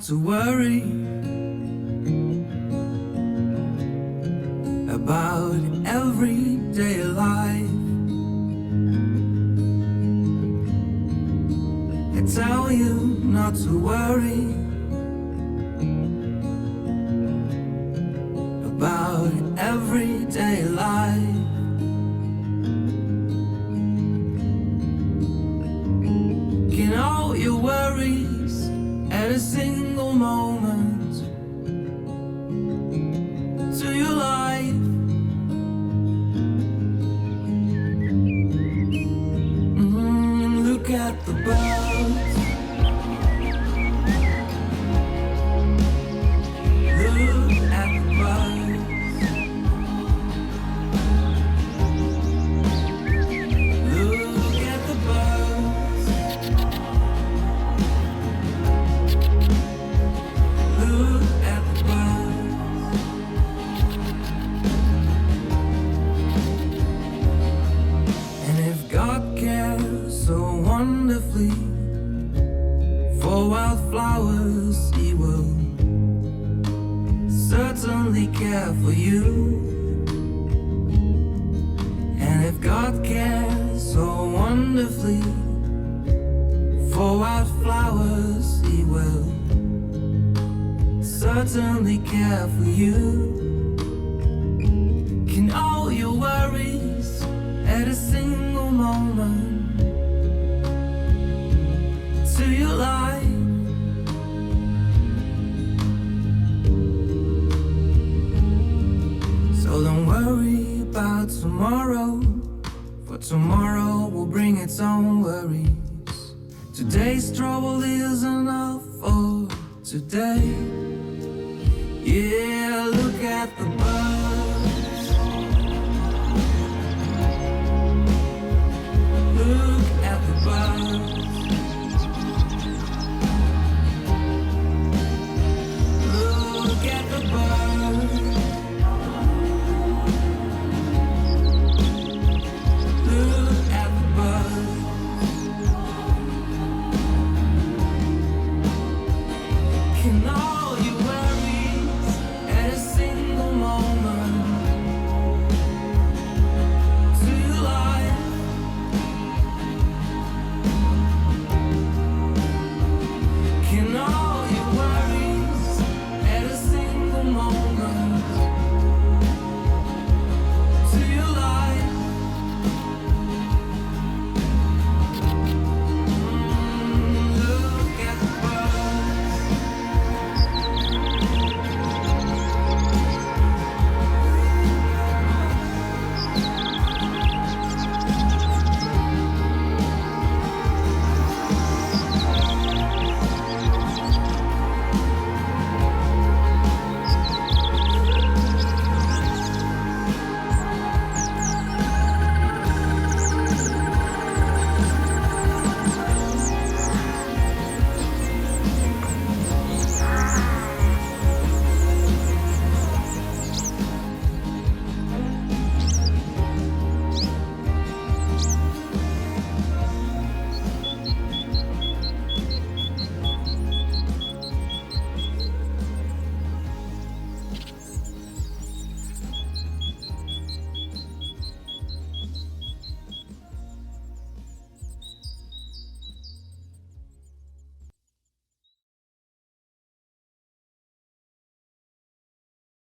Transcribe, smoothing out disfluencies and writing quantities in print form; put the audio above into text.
to worry about everyday life. I tell you not to worry about everyday life. Can all your worries at a single moment to your life. Look at the birds. Look at the birds. Look at the birds. Look at the birds. And if God cares so wonderfully for wildflowers, He will certainly care for you. And if God cares so wonderfully for wildflowers, He will certainly care for you. Can all your worries at a single moment to your life. So don't worry about tomorrow, for tomorrow will bring its own worries. Today's trouble is enough for today. Yeah, look at the birds.